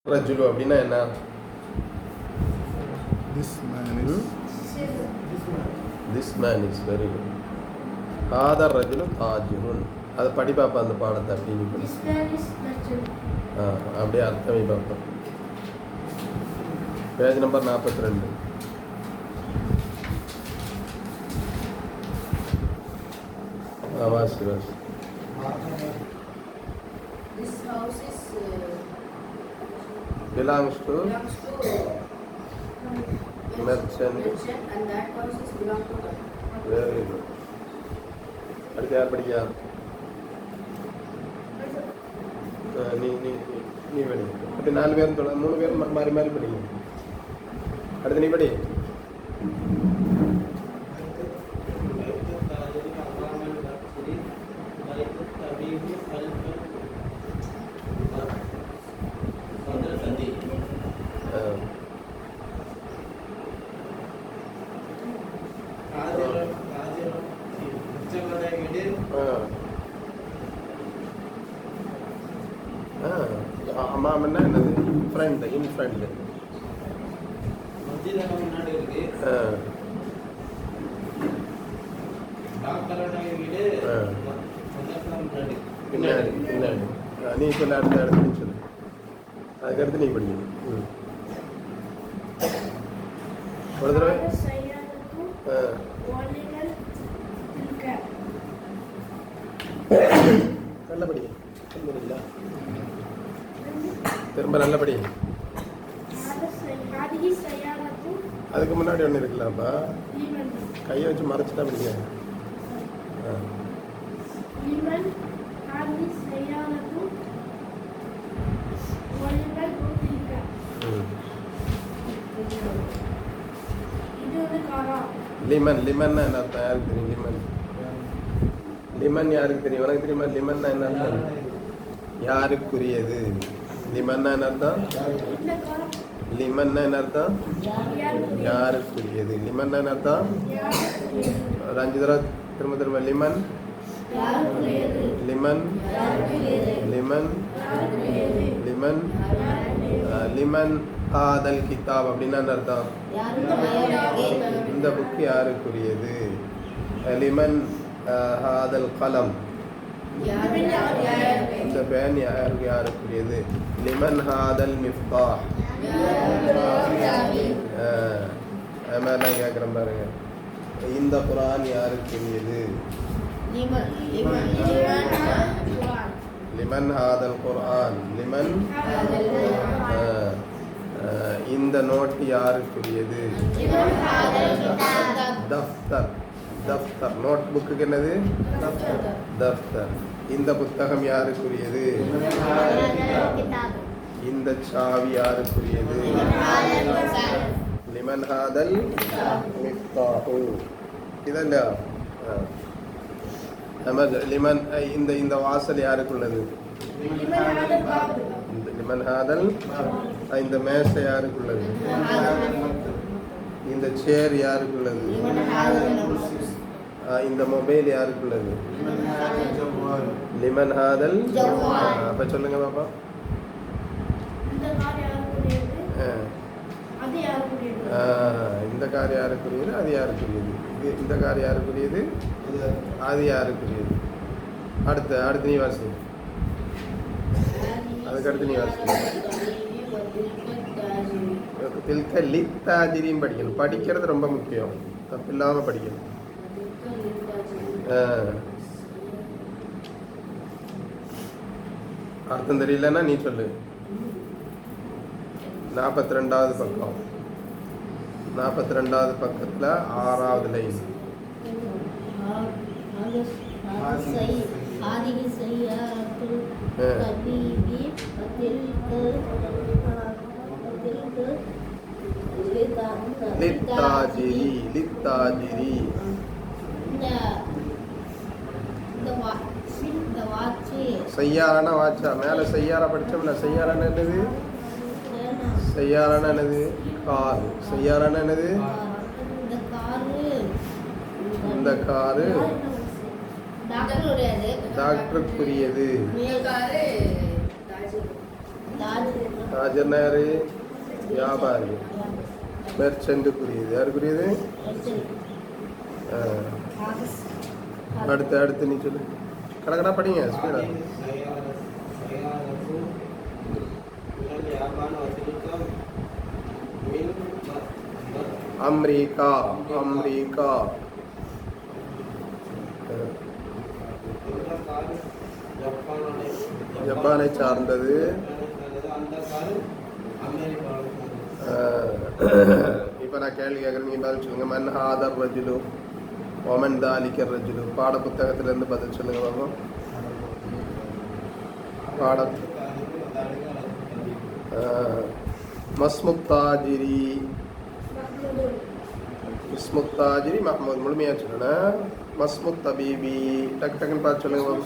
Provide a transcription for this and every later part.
ரஜுலு அப்படின்னா என்ன? This man is very good. ஆதர் ரஜுலு தாஜிருன். அதை படி பார்ப்பேன் அந்த பாடத்தை அப்படின்னு அப்படியே அர்த்தமே பார்ப்பேன். Page number 42. வாசி வாசி. This house is belongs to merchant and that house is belong to her. very good. அடுத்து யார் படிக்கா? நீ நீ நீ படி. அப்படி 4 பேரும் 3 பேரும் மாறி மாறி படிங்க. அடுத்து நீ படி. அம்மாமன்னா என்னது? ஃப்ரெண்ட், இன் ஃப்ரெண்ட். பின்னாடி பின்னாடி நீ சொல்ல அடுத்த இடத்துல சொல்லு. அதுக்கடுத்து நீ படிக்கணும். ஒரு தடவை நல்ல படி. திரும்ப நல்ல படி. அதுக்கு முன்னாடி ஒன்று இருக்கலாம்ப்பா. கையை வச்சு மறைச்சிட்டா படிக்க. லிமன். லிமன்னா என்ன அர்த்தம்? யாருக்கு தெரியும் லிமன்? லிமன் யாருக்கு தெரியும்? உனக்கு தெரியுமா லிமன்னா என்ன அர்த்தம்? யாருக்குரியது. லிமன்னா என்ன அர்த்தம்? லிமன்னா என்ன அர்த்தம்? யாருக்குரியது. லிமன்னா என்ன அர்த்தம்? ஒரு 5 தடவை திரும்ப திரும்ப. லிமன் லிமன் லிமன் லிமன் லிமன் ஹாதல் கிதாப் அப்படின்னா என்ன அர்த்தம்? இந்த புக்கு யாருக்குரியது. லிமன் ஹாதல் கலம், இந்த பேன் யாருக்குரியது. லிமன் ஹாதல் மிஃப்தாஹ். மேலே கேட்குறேன் பாருங்க. இந்த குரான் யாருக்குரியது. லிமன் ஹாதல் குர்ஆன். லிமன் இந்த நோட்டு யாருக்குரியது. தஃப்தர். தஃப்தர் நோட் புக்கு என்னது? தஃப்தர். இந்த புத்தகம் யாருக்குரியது. இந்த சாவி யாருக்குரியது. லிமன் ஹாதல் மிஃப்தாஹு. இதல்ல லிமன் இந்த வாசல் யாருக்குள்ளது. லிமன் ஹாதல். இந்த மேசை யாருக்குள்ளது. இந்த சேர் யாருக்குள்ளது. இந்த மொபைல் யாருக்குள்ளது. லிமன் ஹாதல். அப்ப சொல்லுங்க பாப்பா. இந்த கார் யாருக்குரியது, அது யாருக்குரியது. இந்த கார் யாருக்குரியது, அது யாருக்குரியது. அடுத்து நீ வாசி. அதுக்கடுத்து நீ வாசி. தில்க லித்தாஜிரியும் படிக்கணும். படிக்கிறது ரொம்ப முக்கியம். தப்பு இல்லாம படிக்கணும். அர்த்தம் தெரியலன்னா நீ சொல்லு. 42வது பக்கம். 42வது பக்கத்துல 6வது லைன். லித்தாஜிரி. லித்தாஜிரி செய்யாரான வாட்சா. மேல செய்யாரா படிச்சோம்ல. செய்யாரான என்னது? செய்யாரான என்னது? கார். செய்யாரான என்னது? இந்த காரு டாக்டருக்குரியது. தாஜர்னா யாரு? வியாபாரி. மெர்ச்சன்ட்டுக்குரியது யாருக்குரியது? அடுத்து நீ சொல்லு. கடை படிங்க ஸ்பீடா. அமெரிக்கா. ஜப்பானை சார்ந்தது. இப்போ நான் கேள்வி கேட்குறேன், நீங்கள் பதில் சொல்லுங்க. மன் ஹாதர் ரஜுலு ஒமன் தாலிக்கர் ரஜுலு. பாட புத்தகத்திலேருந்து பதில் சொல்லுங்க பாப்போம். பாடம் மஸ்முத்தாஜிரி. இஸ்முத்தாஜிரி மஹமூத். முழுமையாக சொல்லணும். மஸ்முத் தபீபி. டக்குன்னு பார்த்து சொல்லுங்க பாப்போம்.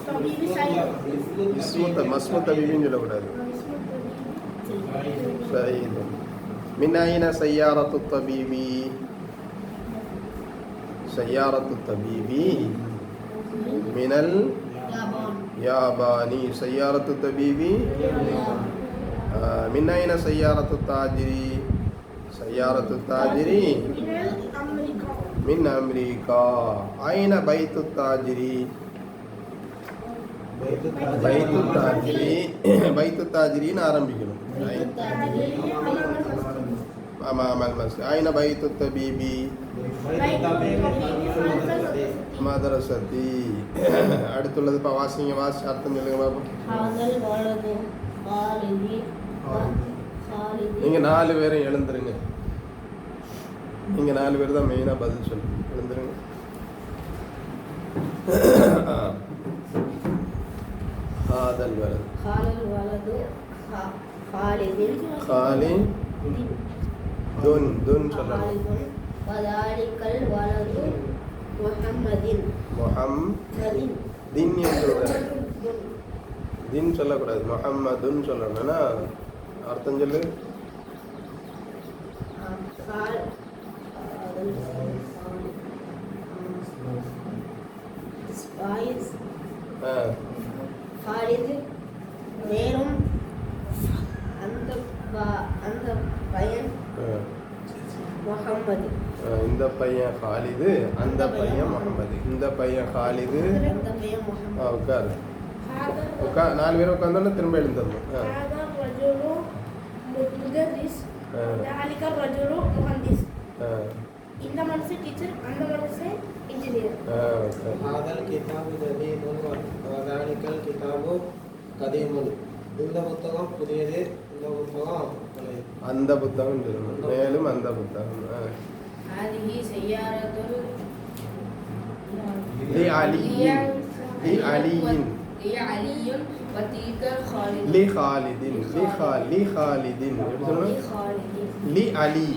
மஸ்முத் தபீபின்னு சொல்லக்கூடாது. சயீது. மின் ஐன சய்யாரத்து தபீபி. சய்யாரத்து தபீபி மினல் யாபானி. சய்யாரத்து தபீபி. மின் ஐன சய்யாரத்து தாஜிரி. சய்யாரத்து தாஜிரி மின் அமெரிக்கா. ஐன பைத்து தாஜிரி. பைத்து தாஜிரின்னு ஆரம்பிக்கணும். ஐன பைத்து தபீபி மதரசதி. அடுத்துள்ளது இப்போ வாசிங்க. வாசி அர்த்தம் சொல்லுங்க பாப்போம். நீங்க 4 பேரும் எழுந்துருங்க. நீங்க 4 பேர் தான் மெயினா பதில் சொல்லுங்க. எழுந்துருங்க. ஹாதல் வலது. துன் சொல்லணும். வதாலிகல் வலது முஹம்மதின். தின் சொல்லக்கூடாது. தின் சொல்லக்கூடாது. முஹம்மதுன் சொல்லணும்னா அர்த்தம் சொல்லு. மேலும் அந்த பையன் முஹம்மது. இந்த பையன் ஹாலிது. அந்த பையன் முஹம்மது. இந்த பையன் ஹாலிது. உட்காரு. 4 பேர் உட்காந்தோன்னா திரும்ப எழுந்துடணும். இந்த மனுஷன் டீச்சர், அந்த மனுஷன் இன்ஜினியர். இந்த புத்தகம் புதியது. இந்த புத்தகம் அந்த புத்தகம் சொல்லணும். மேலும் அந்த புத்தகம்.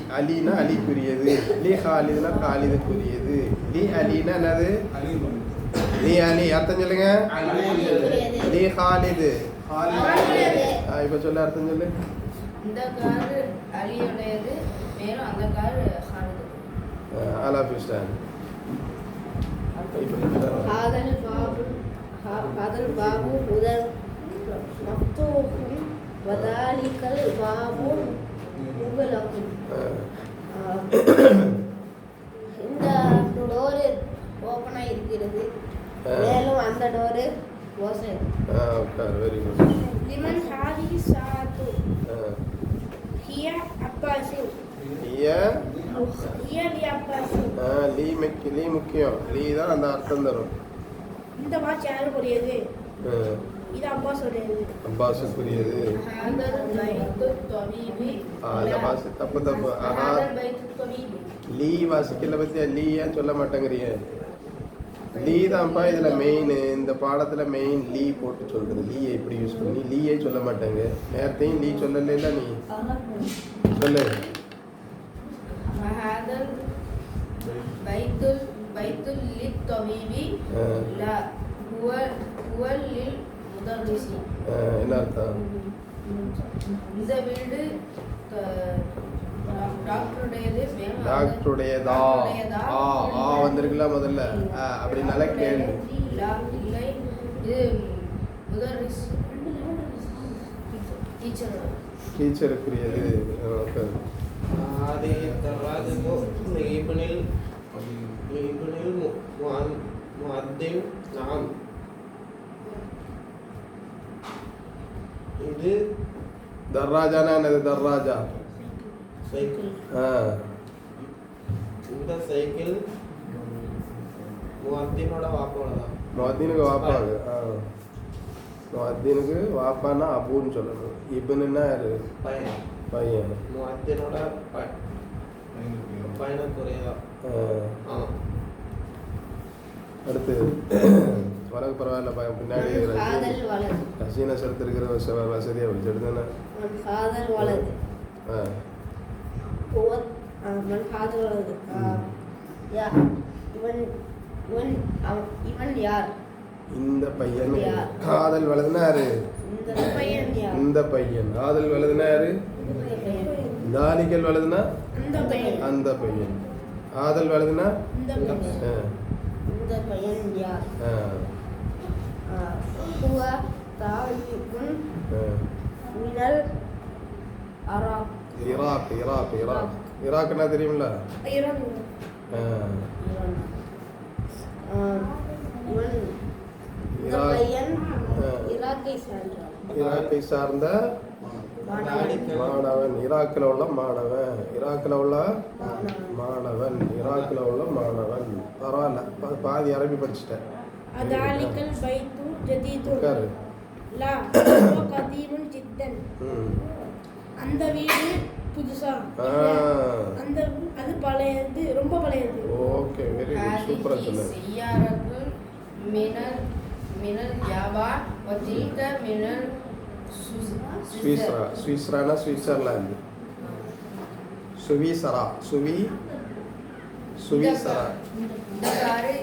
அலினா அலிக்குரியது. லி ஹாலிதுனா ஹாலிதுக்குரியது. லி அலினா என்னது? லி அலி. அர்த்தம் சொல்லுங்க. லி ஹாலிது. இப்ப சொல்ல அர்த்தம் சொல்லு. இந்த கார் அலியுடையது, மேலும் அந்த கார் ஹாலிது. ஆலாபிஸ்டான். ஹாதல் பாபு உதர் மக்தூஹும் வதாலிகல் பாபு முகலகும். இந்த டோரு ஓப்பனா இருக்கிறது, மேலும் அந்த டோரு ஓசை. Very good. லிமன் ஹாதிஹி சாஅத்து. ஹிய அப்பாஸின். லீ முக்கியம். லீ தான் அந்த அர்த்தம் தரும். இந்த வாட்ச் யாருக்குரியது? இது அப்பாஸுடையது. அப்பாஸுக்குரியது. தப்பு. லீ வாசிக்கல பத்தியா? லீயா சொல்ல மாட்டேங்கிறீங்க. லீ தான்ப்பா இதுல மெயின். இந்த பாடத்துல மெயின் லீ போட்டு சொல்றது. லீயை எப்படி யூஸ் பண்ணி லீயை சொல்ல மாட்டாங்க. நேரத்தையும் லீ சொல்லல. நீ சொல்லு. பைத்துல் லித்தபீபி லா ஹுவ லில் முதர்ரிசி. என்ன அர்த்தம்? இந்த வீடு டாக்டருடையது. டாக்டருடையதா? வந்திருக்குல்ல முதல்ல. அப்படின்னால கேள்வி. இல்லை, இது முதர்ரிசி. டீச்சரோட டீச்சருக்குரியது. ஓகே. هذه الدراجة لابن المؤذن. نعم. இது தர்ராஜானா என்னது? தர்ராஜா சைக்கிள். இந்த சைக்கிள் முஅத்தினோட வாப்பாதான். முஅத்தினுக்கு வாப்பாது. முஅத்தினுக்கு வாப்பானா அபுன்னு சொல்லணும். இப்னுன்னா யாரு? பையன். பையன். முஅத்தினோட பையனுக்குரியதா. அடுத்து உனக்கு பரவாயில்ல பின்னாடி காதல் வலது. ரசீனா செலுத்திருக்கிற வசதியாக வச்சு எடுத்தானே. காதல் வலது. من هذا الولد يا இவன் யார்? இந்த பையன். யார்? காதல் வலதுன்னா யாரு? இந்த பையன் யார்? இந்த பையன். காதல் வலதுன்னா யாரு? இந்த பையன். தாலிகல் வலதுன்னா அந்த பையன். அந்த பையன். காதல் வலதுன்னா இந்த பையன். இந்த பையன் யார்? هو طالب من العراق. ஈராக். ஈராக். ஈராக். ஈராக்னா தெரியுமில்ல? ஈரான். இந்த பையன் ஈராக்கை சார்ந்தவன். ஈராக்கை சார்ந்த மாணவன். ஈராக்கில் உள்ள மாணவன். ஈராக்கில் உள்ள மாணவன். ஈராக்கில் உள்ள மாணவன். பரவாயில்ல, பாதி அரபி படிச்சுட்டேன். ذلك البيت جديد. لا هو قديم جدا. அந்த வீடு புதுசா. அந்த அது பழையது, ரொம்ப பழையது. ஓகே, வெரி குட், சூப்பரா சொன்னீங்க. سيارة من اليابان وتلك من சுவிஸ்ரா. சுவிஸ்ரானா சுவிட்சர்லாந்து. சுவிசரா. சுவிசரா. இந்த காரு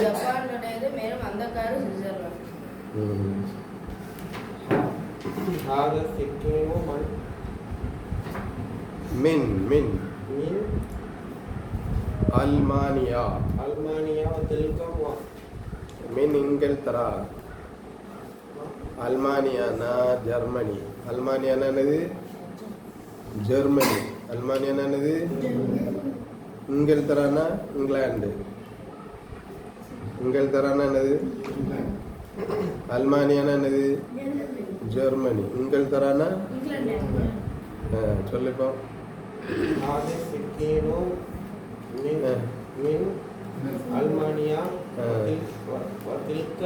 ஜப்பானுடையது, மேலும் அந்த காரு சுவிட்சர்லாந்து. هذا السكين من ألمانيا. ألمانيا وتلك من إنجلترا. அல்மானியானா ஜெர்மனி. அல்மானியானா என்னது? ஜெர்மனி. அல்மானியானா என்னது? இங்கிலத்தரானா இங்கிலாந்து. இங்கிலத்தரானா என்னது? அல்மானியானா என்னது? ஜெர்மனி. இங்கிலத்தரானா சொல்லிப்போ. هذا السكين من ألمانيا وتلك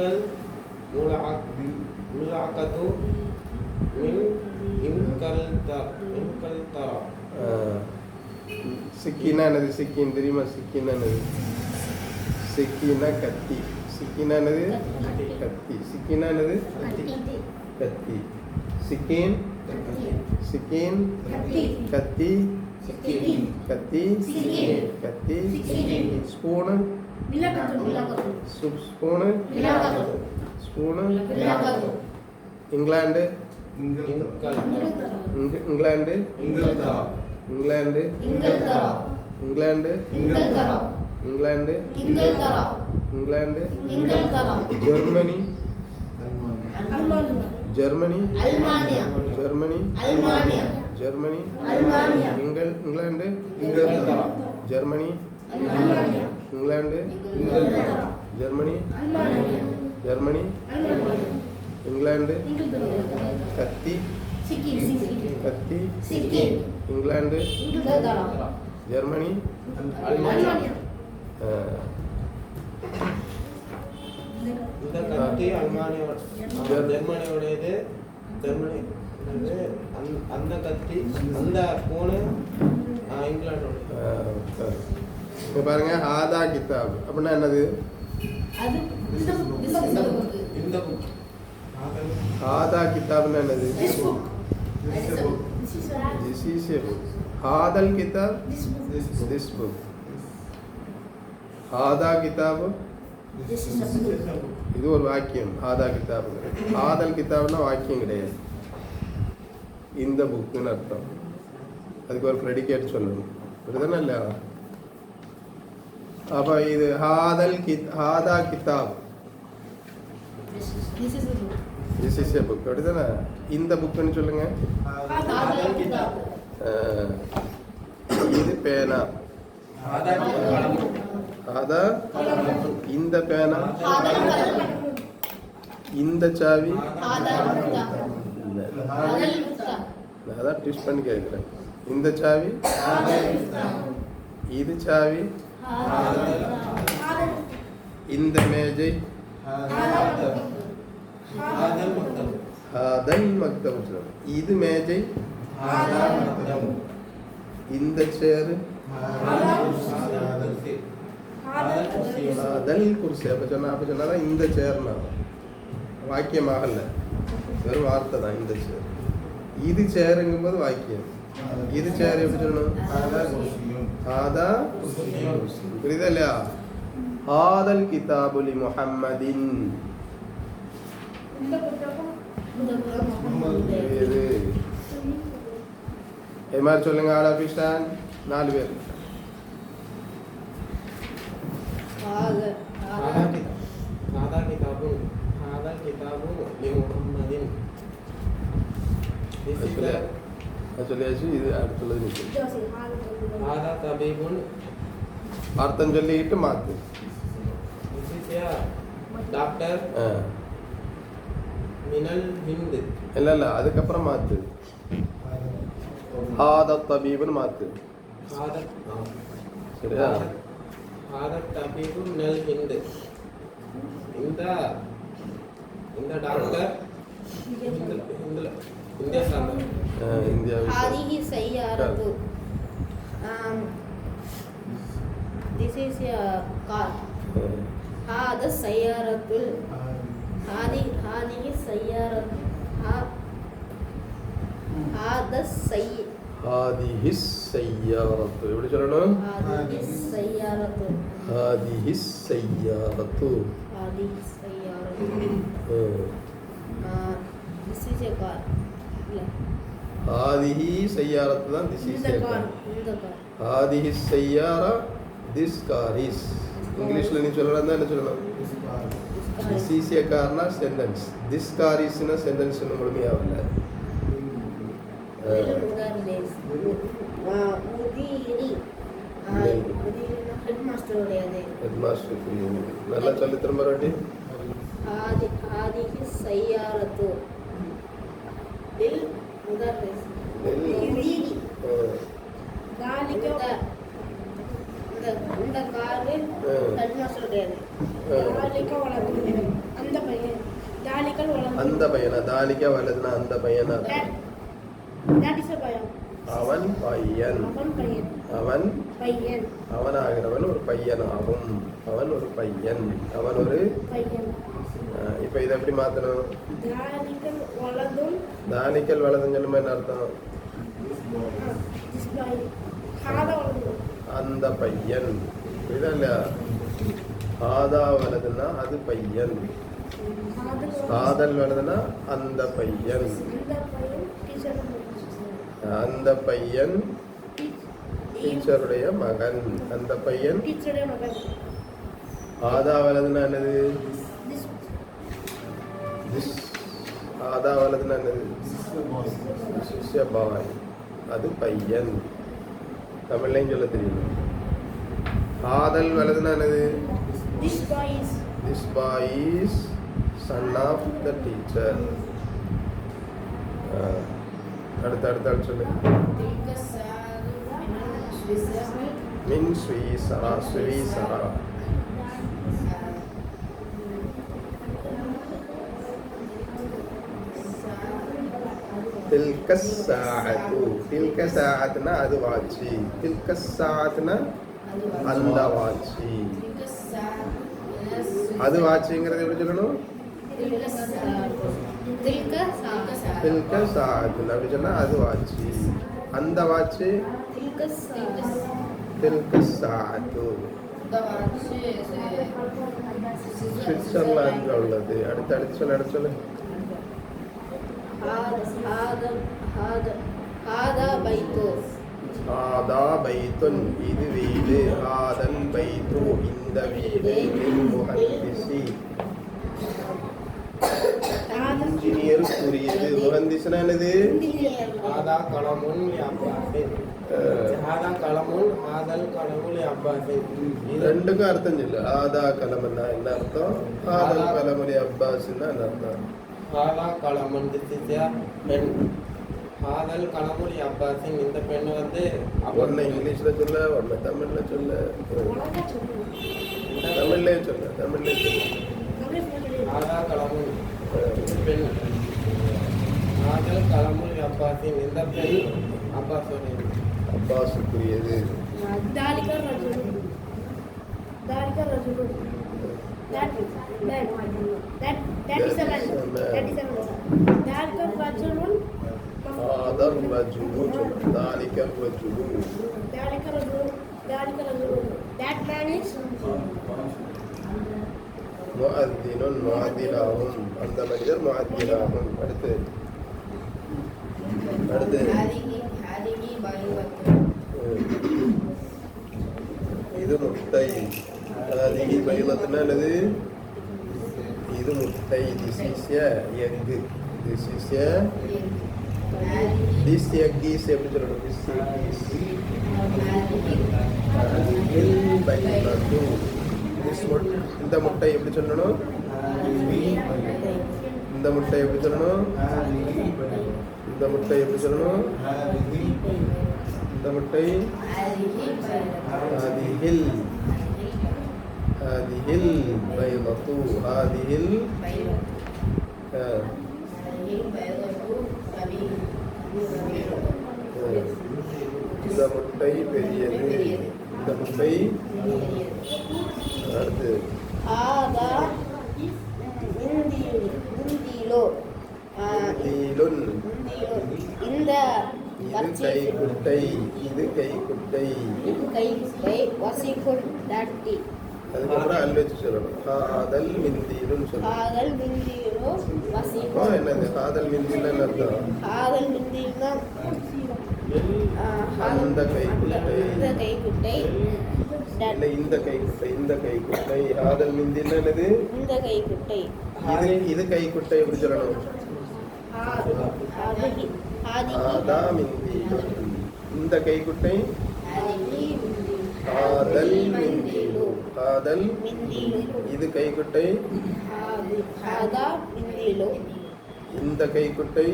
الملعقة من إنجلترا. சிக்கினா என்னது? சிக்கின் தெரியுமா? சிக்கினா என்னது? சிக்கினா கத்தி. சிக்கினா என்னது? கத்தி. சிக்கினா என்னது? கத்தி. சிக்கின். சிக்கின். கத்தி. கத்தி. கத்தி. Spoon. Spoon. Spoon. England. England. England. England. England. England. Germany. Germany. Germany. Germany. England. Germany. England. Germany. Germany. England. கத்தி. கத்தி. இங்கிலாந்து. ஜெர்மனி. இந்த கத்தி ஜெர்மனியோடையது. ஜெர்மனி அந்த கத்தி அந்த போனு இங்கிலாண்டோட. இப்போ பாருங்க, ஆதா கிதாப் அப்படின்னா என்னது? இந்த புக். ஆதா கிதாப்னா என்னது? This is a book. ஆதல் கிதாப். This book. ஆதா கிதாப் இது ஒரு வாக்கியம். ஆதா கிதாப். ஆதல் கிதாப்னா வாக்கியம் கிடையாது, இந்த புக்குன்னு அர்த்தம். அதுக்கு ஒரு ப்ரெடிகேட் சொல்லணும், புரியுதுன்னா இல்லையா? அப்போ இது ஹாதா கிதாப், திஸ் இஸ் எ புக், அப்படிதானே? இந்த புக்குன்னு சொல்லுங்க. ஹாதல் கிதாப். இது பேனா. அதா இந்த பேனா. இந்த சாவி. இல்ல. நான் அதான் ட்விஸ்ட் பண்ணி கேட்குறேன். இந்த சாவி. இது சாவி. இந்த மேஜை. ஹாதல் மக்தப். ஹாதல் மக்தப். இது மேஜை. இந்த சேரு. ஹாதல் குர்சி. அப்போ சொன்னா இந்த சேர்னா வாக்கியமாகல, வெறும் வார்த்தை தான். இந்த சேர். இது சேருங்கும் போது வாக்கியம். இது சேர் எப்படி சொல்லணும்? ஹாதா புரியுதா இல்லையா? ஹாதல் கிதாபுலி முஹம்மதின். இது இது மாதிரி சொல்லுங்க. ஆல் ஆஃப் இஸ்டான் 4 பேர். ஹாதா கிதாபுன். ஹாதல் கிதாபு லி முஹம்மதின். சொல்லியாச்சு. இது அடுத்துள்ளது நிற்கும். ஹாதா தபீபுன். அர்த்தம் சொல்லிக்கிட்டு மாத்து. This is a doctor மினல் ஹிந்த். இல்ல அதுக்கப்புறம் மாத்து. ஹாதா தபீபுன்னு மாத்து. சரியா? ஹாதா தபீபு மினல் ஹிந்த். இந்த டாக்டர் இந்தியா சார்ந்த. இந்தியாவில். هذه سيارة. This is a car. هذا السيارة. هذه السيارة. هذا السيارة. ஹாதிஹி ஸய்யாரத்து. எப்படி சொல்லணும்? هذه السيارة. ஹாதிஹி ஸய்யாரத்து. هذه السيارة. This is a car. ஹாதிஹி ஸய்யாரத்து தான். திஸ் இஸ் இந்த ஏ car. கார். இந்த car. ஹாதிஹி ஸய்யாரா திஸ் கார் இஸ். இங்கிலீஷ்ல நீ சொல்லலாம் என்ன சொல்லணும்? திஸ் இஸ் ஏ கார்னா சென்டென்ஸ். திஸ் கார் இஸ்னா சென்டென்ஸ் முழுமையாகல. ஹெட் மாஸ்டருடையது. ஹெட் மாஸ்டர் புரியுது. நல்லா சொல்லி திரும்ப ரெட்டி. هذه السيارة للمدرس. இந்த காரு ஹெட் மாஸ்டருடையது. அந்த பையன் தாலிக்கல் வளர்ந்து. அந்த பையனா? தாலிக்கா வலதுனா அந்த பையனா? That is a பையன். அவன் பையன். அவன் பையன். அவன் பையன். அவனாகிறவன் ஒரு பையனாகும். அவன் ஒரு பையன். அவன் ஒரு பையன். இப்போ இதை எப்படி மாற்றணும்? தாலிக்கல் வலதும். தாலிக்கல் வலதுன்னு சொல்லும்போது என்ன அர்த்தம்? அந்த பையன். புரியுதா இல்லையா? ஆதா வலதுன்னா அது பையன். காதல் வலதுன்னா அந்த பையன். அந்த பையன் டீச்சருடைய மகன். அந்த பையன் டீச்சருடைய மகன். ஆதா வலதுன்னா என்னது? திஸ். ஆதா வலதுன்னா என்னது? பாய். அது பையன். தமிழ்லையும் சொல்ல தெரியும். ஆதல் வலதுன்னா என்னது? This boy is. This boy is son of the teacher. அடுத்து சொல்லு. மின் ஸ்வீசரா. ஸ்வீசரா. தில்க சாஅத்து. தில்க சாஅத்துனா அது வாட்சி. தில்க சாஅத்துனா அந்த வாட்சி. அது வாட்சிங்கிறது எப்படி சொல்லணும்? தில்க சாஅத்து அப்படி சொன்னா அது வாட்சி. அந்த வாட்சி தில்க சாஅத்து. சுவிட்சர்லாந்துல உள்ளது. அடுத்து சொல்லு. ஹாதா பைத்துன். இது வீடு. ஹாதல் பைத்து. இந்த வீடு. முஹந்திஸி. இன்ஜினியர் இன்ஜினியருக்குரியது. முஹந்திஸ்னா என்னது? ஹாதா கலமுன் லி அப்பாஸின். ஹாதா கலமுன் ஹாதல் கலமுன் லி அப்பாஸின். இது ரெண்டுக்கும் அர்த்தம் சொல்லு. ஆதா கலம்னா என்ன அர்த்தம்? ஆதல் கலமுலி அப்பாஸ்னா என்ன அர்த்தம்? ஹாதா கலமுன் this is a பெண். ஹாதல் கலமுன் லி அப்பாஸின். இந்த பெண் வந்து ஒன்னு இங்கிலீஷ்ல சொல்ல, ஒன்னு தமிழ்ல சொல்ல. தமிழ்லயே சொல்ல, தமிழ்லயே சொல்ல. ஹாதா கலமுன் பெண். ஹாதல் கலமுன் லி அப்பாஸின். இந்த பெண் அப்பாஸுடைய. அப்பாஸுக்குரியது. ذلك الرجل that is a man. ذلك الرجل هذا الرجل. ذلك الرجل. that man is முஅத்தினுன் முஅத்தினாகும். அந்த மனிதர் முஅத்தினாகும். அடுத்து ஹாதிஹி பைலத்து. இது முட்டை. ஹாதிஹி பைலத்துனா என்னது? இது முட்டை. This is a egg. This is a this egg is எப்படி சொல்லணும்? திஸ் எக் இஸ் ஹாதிஹில் பைலத்து. இந்த முட்டை எப்படி சொல்லணும்? இந்த முட்டை எப்படி சொல்லணும்? இந்த முட்டை எப்படி சொல்லணும்? இந்த முட்டை ஹாதிஹில் ஹாதிஹில் பைலத்து. ஹாதிஹில் இந்த முட்டை பெரியது. இந்த முட்டை. அடுத்து هذا முந்திலோ தீலுன். இந்த இது கைக்குட்டை. இது கைக்குட்டை. கைக்குட்டை வசிக்குள் தட்டி. அதுக்கப்புறம் அல் வச்சு சொல்லணும். ஹாதல் மிந்தீலுன்னு சொல்லணும். ஆதல் மிந்திலோ இப்போ வசிக்குள். என்னது ஹாதல் மிந்தீல்னு அர்த்தம்? ஆதல் மிந்தில்னா அந்த கைக்குட்டை. இந்த கைக்குட்டை இல்லை, இந்த கைக்குட்டை. இந்த கைக்குட்டை. ஹாதல் மிந்தீல்னு என்னது? இந்த கைக்குட்டை. இது கைக்குட்டை எப்படி சொல்லணும்? ஹாதா மிந்தீலுன். இந்த கைக்குட்டை ஹாதல் மிந்தீலு. ஹாதல் மிந்திலு. இது கைக்குட்டை. ஹாதா மிந்திலு. இந்த கைக்குட்டை.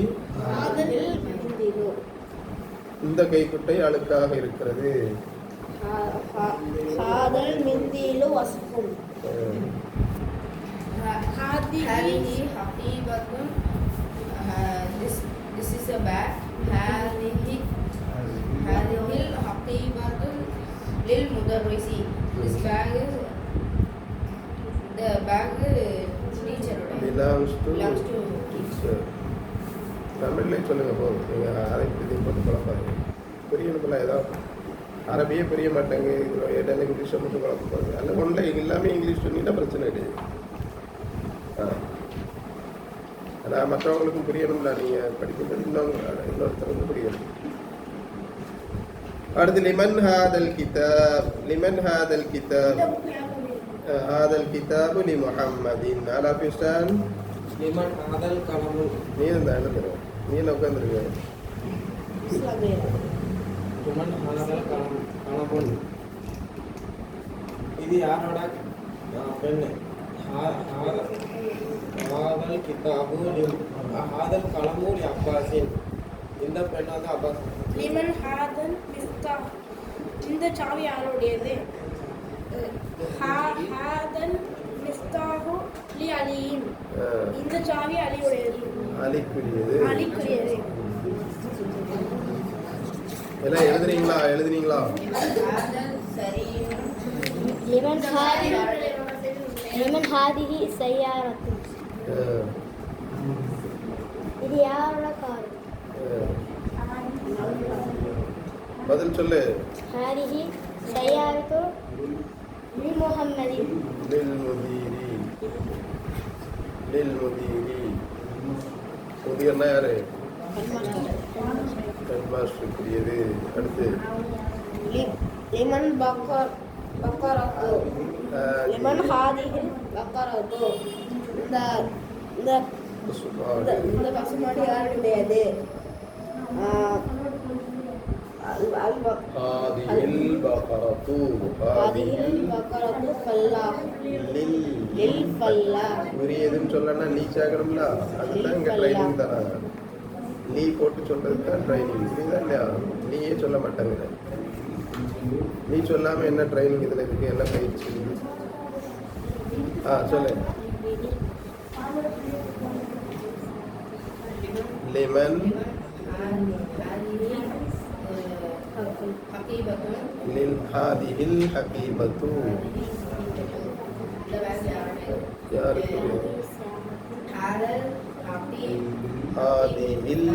ஆதல் மிந்திலு. இந்த கைக்குட்டை அழுக்காக இருக்கிறது. ஹாதல் மிந்திலு வசிக்குள். ஹாதிஹி ஹகீபத்துன். This is a bag. ஹாதிஹில் ஹகீபத்துன் லில் முதர்ரிசி. This bag is the bag teacher. belongs to Belongs to teacher. தமிழ்ல சொல்லுங்க போதும். நீங்கள் அரபியத்தை போட்டு குழப்பாங்க. புரியணுங்களா? ஏதாவது அரபியே புரிய மாட்டாங்க. இதில் இடையில இங்கிலீஷை மட்டும் குழப்ப போகுது. அதில் ஒன்றில் எல்லாமே இங்கிலீஷ் சொன்னீங்கன்னா பிரச்சனை கிடையாது. ஆனால் மற்றவங்களுக்கும் புரியணும்ல. நீங்கள் படிக்கும்போது இன்னொருத்தருக்கு புரியணும். அடுத்து லிமன் ஹாதல் கிதாப். லிமன் ஹாதல் கிதாப். ஹாதல் கிதாபு லி முஹம்மதின். அலா பிஸ்டான். லிமன் ஹாதல் கலமுன். நீ இருந்தா எழுதுற. நீ உட்காந்துருக்க. லிமன் ஹாதல் கலமுன். இது யாரோட பெண்ணு? ஹாதல் கிதாபு ஹாதல் கலமு லி அப்பாஸின். இந்த பெண் வந்து அப்பாஸ். லிமன் ஹாதல் மிஸ்தாஹ். இந்த சாவி யாருடையது? ஹாதல் மிஸ்தாஹு லி அலியின். இந்த சாவி அலியுடையது. அலிக்குரியது. அலிக்குரியது. எல்லாம் எழுதுறீங்களா? எழுதுனீங்களா? ஹாதல் சரீன். லிமன் ஹாதிஹி சையாரத்து. இது யாரோட கார்? பதில் சொல்லு. ஹாதிஹி சையாரத்து லி முஹம்மதின். லில் முதீரி. லில் முதீரி. முதீர்னா யாரு? ஹெட்மாஸ்டருக்குரியது. அடுத்து லிமன் பக்கரத்து. லிமன் ஹாதிஹில் பக்கரத்து. இந்த பசுமாடு இந்த பசுமாடு யாருடையது ஹாதிஹில் பகரத்து ஹாதிஹில் பக்கரத்து ஃபல்லாஹ் லில் ஃபல்லாஹ் உரியதுன்னு சொல்லனா லீ சேர்க்கணும்ல அதுதான் இங்க ட்ரைனிங் தராங்க லீ போட்டு சொல்றதுக்கு தான் ட்ரைனிங் புரியுதா இல்லையா நீயே சொல்ல மாட்டாங்க நீ சொல்லாம என்ன ட்ரைனிங் இதுல இருக்கு என்ன பயிற்சி சொல்லு லிமன் லில் ஹாதிஹில் ஹகீபத்து யாருக்கு ஹாதிஹில்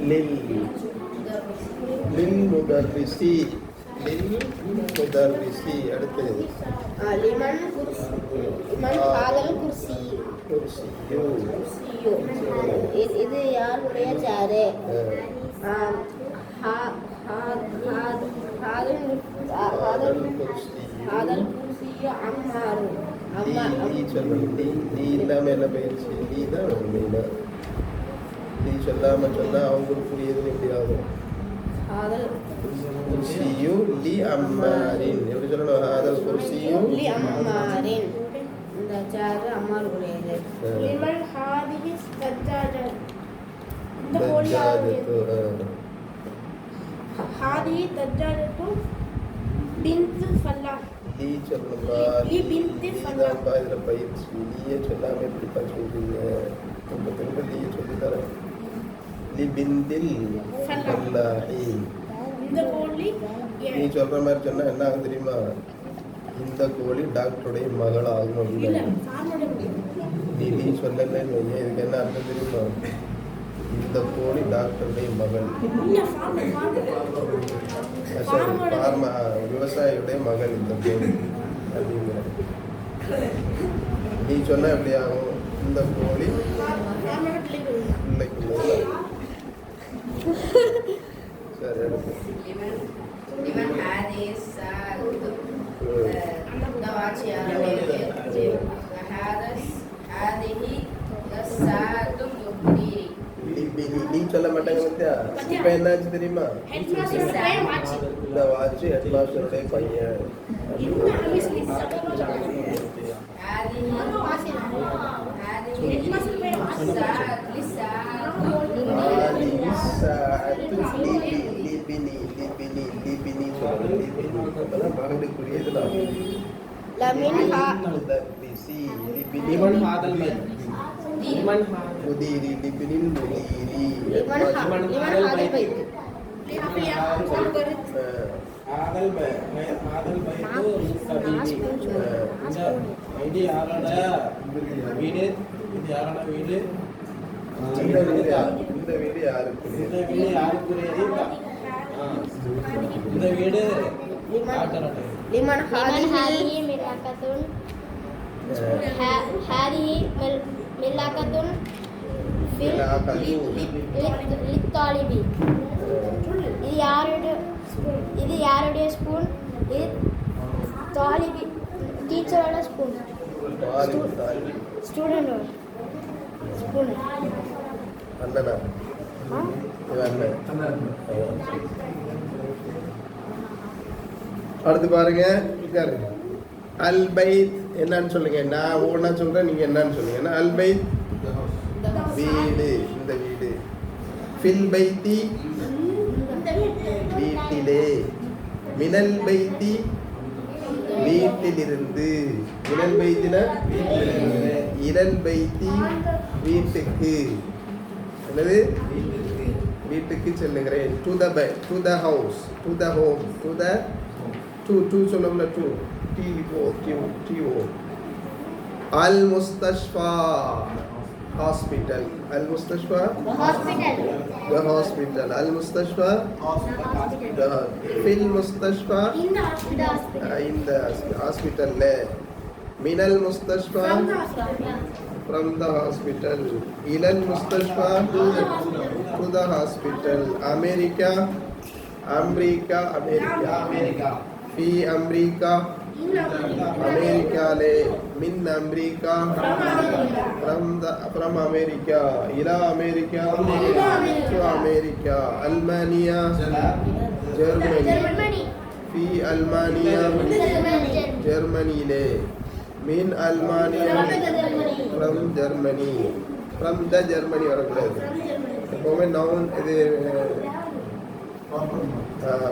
லில் முதர்ரிசி அடுத்தது லிமன் ஹாதல் குர்சி குர்சியு இது யாருடைய சேரு ஹாதல் குர்சியு அம்மாரு லீ சொல்லணும் லீ இல்லாம என்ன பயிற்சி லீ தான் மெயினா லீ சொல்லாம சொன்னா அவங்களுக்கு புரியுதுன்னு எப்படி ஆகும் ஹாதல் குர்சியு லி அம்மாரின் எப்படி சொல்லணும் ஹாதல் குர்சியு லி அம்மாரின் இந்த சேரு அம்மாருடையது லிமன் ஹாதிஹி தஜ்ஜாஜத் இந்த கோழி தஜ்ஜாஜத்து ஹாதிஹி தஜ்ஜாஜத்து பின்த் ஃபல்லாஹ் லீ சொல்லணும்பா லீ பின்த் ஃபல்லாஹ் லீதான்பா இதுல பயிற்சி லீயே சொல்லாம எப்படிப்பா சொல்றீங்க திரும்ப திரும்ப லீயே சொல்லி தரேன் லி பிந்தில் ஃபல்லாஹி இந்த கோழி நீ சொல்ற மாதிரி சொன்னா என்ன ஆகும் தெரியுமா இந்த கோழி டாக்டருடைய மகள் ஆகும் இல்ல அப்படின்னு சாமோட நீ சொல்லலன்னு வைங்க இதுக்கு என்ன அர்த்தம் தெரியுமா இந்த கோழி டாக்டருடைய மகள் இல்ல சாமோட சாரி பார்மா விவசாயியுடைய மகள் இந்த கோழி அப்படிங்கிற நீ சொன்னா எப்படி ஆகும் இந்த கோழி சாமோட பிள்ளைக்கு சரி எடுத்து Liman hadis dawaci hadihi satu berdiri. நீ சொல்ல மாட்டாங்க பத்தியா இப்ப என்னாச்சு தெரியுமா ஹெட்மாஸ்டரோட பையன் வாட்சி இந்த வாட்ச் ஹெட்மாஸ்டருடைய பையன் இந்த ஆபீஸ்ல சகல Hadihi ஹெட்மாஸ்டர் பையன் வாட்சி லிமன் ஹாதல் பைத் லிமன் முதீரி லிபினில் முதீரி லிமன் ஹாதல் பைத் ஹாதல் பைத்து முஸ்தபீனி இது யாரோட வீடு இது யாரோட வீடு இந்த வீடு யாருக்கு இந்த வீடு யாருக்குரியது இந்த வீடு டாக்டரோட லிமன் هذه ملكة في للطالب இது யாருடைய ஸ்பூன் இது தாலிபி டீச்சரோட ஸ்பூன் ஸ்டூடெண்டோட ஸ்பூன் அண்ணனா அண்ணன் அடுத்து பாருங்க உட்காருங்க அல் பைத் என்னன்னு சொல்லுங்க நான் ஒவ்வொன்றா சொல்றேன் நீங்க என்னன்னு சொல்லுங்க அல் பைத் வீடு இந்த வீடு ஃபில் பைத்தி வீட்டிலே மினல் பைத்தி வீட்டிலிருந்து மினல் பைத்தின வீட்டிலிருந்து இரல் பைத்தி வீட்டுக்கு என்னது வீட்டுக்கு செல்லுகிறேன் to the house to the home to the to சொல்லணும்ல டூ டிஓ அல் முஸ்தஷ்ஃபா ஹாஸ்பிட்டல் அல் முஸ்தஷ்ஃபா த ஹாஸ்பிட்டல் அல் முஸ்தஷ்ஃபா ஃபில் முஸ்தஷ்ஃபா இந்த ஹாஸ்பிட்டல்ல மினல் முஸ்தஷ்ஃபா from the hospital ilal mustashfa to the hospital america fi america அமெரிக்காலே மின் America from America Ila America to America அல்மானியா Germany في அல்மானியா ஜெர்மனியிலே மின் அல்மானியா from Germany from the Germany வரக்கூடாது எப்பவுமே நவுன் இது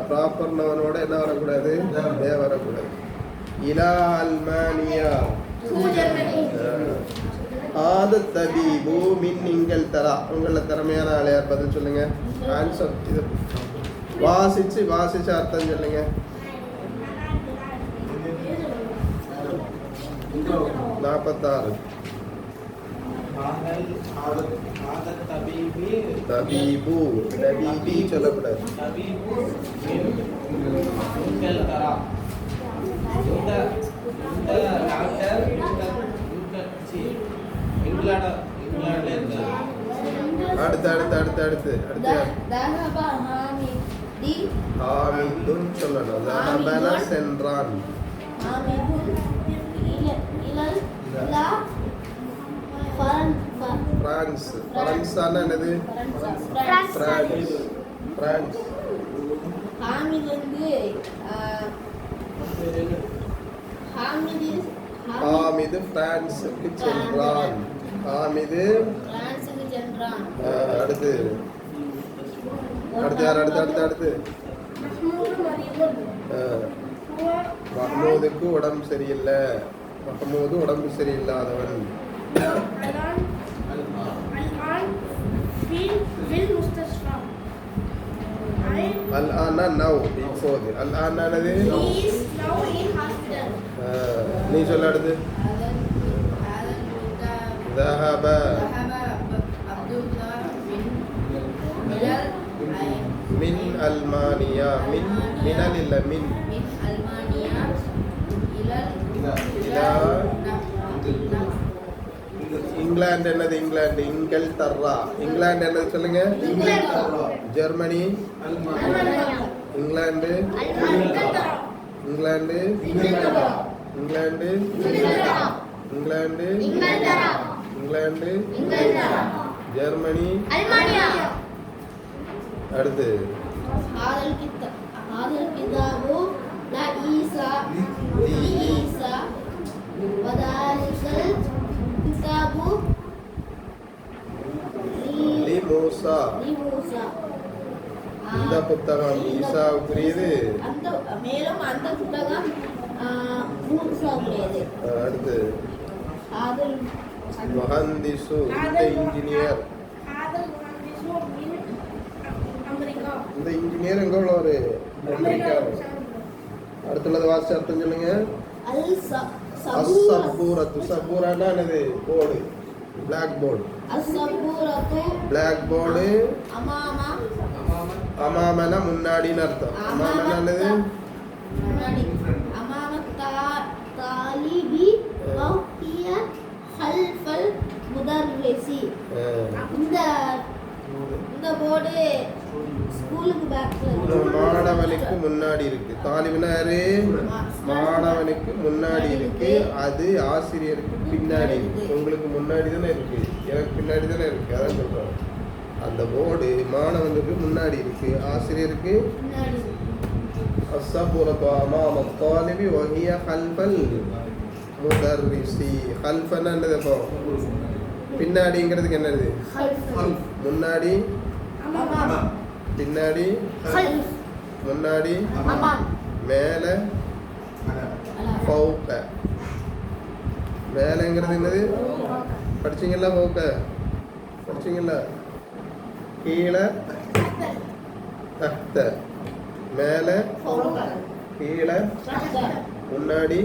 ப்ராப்பர் நவுனோட என்ன வரக்கூடாது தே வரக்கூடாது இலா அல்மானியா ஆத தபீபு மின் இங்கல்தரா உங்கள திறமையான ஆளையார் பதில் சொல்லுங்க ஆன்சர் இது வாசிச்சு அர்த்தம் சொல்லுங்க 46 தபீபு நபீபி சொல்லக்கூடாது அடுத்து ஹாமிதுன் சொல்லணும் ஜஹபன சென்றான் பிரான்ஸ் பிரான்ஸான என்னது பிரான்ஸ் ஹாமிது பிரான்ஸுக்கு சென்றான் ஹாமிது அடுத்து மஹ்மூதுக்கு உடம்பு சரியில்லை மஹ்மூது உடம்பு சரியில்லாதவன் அல்-ஆனா நவ் இப்போது அல்-ஆனானது நீ சொல்ல அடுத்து ذهب من ألمانيا من إلى من ألمانيا إلى இங்கிலாந்து என்னது இங்கிலாந்து இங்கல்தரா இங்கிலாந்து என்னது சொல்லுங்க ஜெர்மனி இங்கிலாந்து இங்கிலாந்து இங்கிலாந்து இங்கிலாந்து இங்கிலாந்து ஜெர்மனி அடுத்து இந்த புத்தகம் ஈசாவுக்குரியது மேலும் அந்த புத்தகம் மூசாவுக்குரியது அடுத்து மஹந்திசு இந்த இன்ஜினியர் இந்த இன்ஜினியர் எங்க உள்ள ஒரு அமெரிக்கா அடுத்துள்ளது வாசி அர்த்தம் சொல்லுங்க அஸ்ஸபூரத்து சபூரானா என்னது board black board black board அமாமனா முன்னாடின்னு அர்த்தம் அமாமனா என்னது இந்த போர்டு ஸ்கூலுக்கு பேக்ல மாணவனுக்கு முன்னாடி இருக்கு தாலிபுனா யாரு மாணவனுக்கு முன்னாடி இருக்கு அது ஆசிரியருக்கு பின்னாடி இருக்கு உங்களுக்கு முன்னாடி தானே இருக்கு எனக்கு பின்னாடி தானே இருக்கு அதான் சொல்றேன் அந்த போர்டு மாணவனுக்கு முன்னாடி இருக்கு ஆசிரியருக்கு السبورة أمام الطالب وهي خلف المدرس خلفنا என்னது அப்போ பின்னாடிங்கிறதுக்கு என்னது முன்னாடி பின்னாடி முன்னாடி மேல ஃபௌக மேலங்கிறது என்னது படிச்சீங்களா ஃபௌக படிச்சீங்களா கீழே தஹ்த மேல கீழே முன்னாடி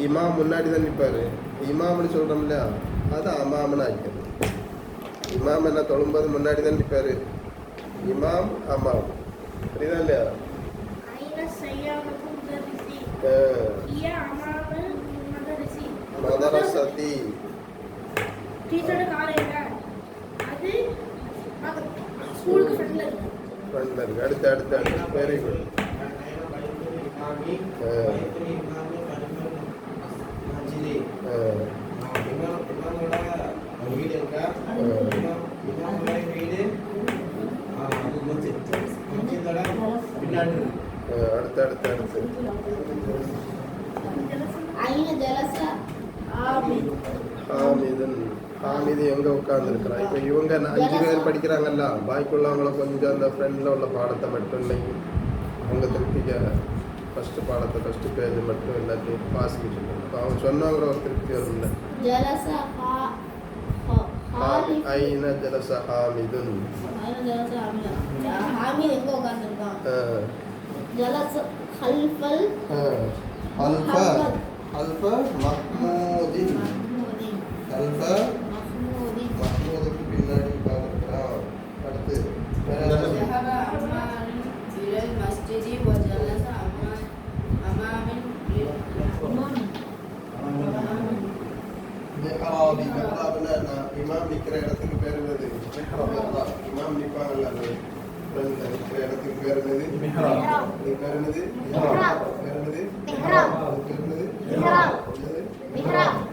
இமாம் முன்னாடி தான் நிற்பாரு இமாம்னு சொல்றோம் இல்லையா அது அமாம்னு ஆக்கிது இமாம் என்ன தொழும்போது முன்னாடி தான் நிற்பாரு இமாம் அமாம் புரியுதா இல்லையா மதரசதி ஃப்ரண்ட்ல இருக்கு அடுத்து வெரி குட் இமாமி பைத்துல் இமாமி கலிமல் மஸ்ஜிதி இமாமோட வீடு இருக்கா இமாமோட வீடு மஸ்ஜிதோட பின்னாடி அடுத்து ஐன ஜலச ஆமித் ஹாமிது எங்க உட்கார்ந்துருக்கிறான்? இப்போ இவங்க 5 பேர் படிக்கிறாங்கல்ல, பாய்க்குள்ளவங்கள கொஞ்சம் அந்த ஃப்ரெண்டில் உள்ள பாடத்தை மட்டும் இன்னைக்கு அவங்க திருப்திக்க ஃபஸ்ட்டு பேஜ் மட்டும் எல்லாத்தையும் வாசிக்கிட்டு இருக்காங்க. இப்போ அவங்க சொன்னவங்க ஒரு திருப்தி வரும்ல. ஜலச ஐன ஜலச ஹாமிதுன். ஐன ஜலச ஆமித். ஹாமித் எங்க உட்கார்ந்திருக்கான்? ஜலச கல்ஃபல் அல்ஃப மஹ்மூதின். அல்ஃப மஹ்மூதுக்கு பின்னாடி உட்கார்ந்திருக்கிறான். அடுத்து ذهب عمار إلى المسجد وجلس أمام மிஹ்ராப்னா இமாம் நிக்கிற இடத்துக்கு பேர் என்னது? மிஹ்ராப். இமாம் நிப்பாங்கல்ல, அது நிக்கிற இடத்துக்கு பேர் என்னது? மிஹ்ராப். இது பேர் என்னது? மிஹ்ராப். பேர் என்னது? மிஹ்ராப். பேர் என்னது? மிஹ்ராப். மிஹ்ராப்.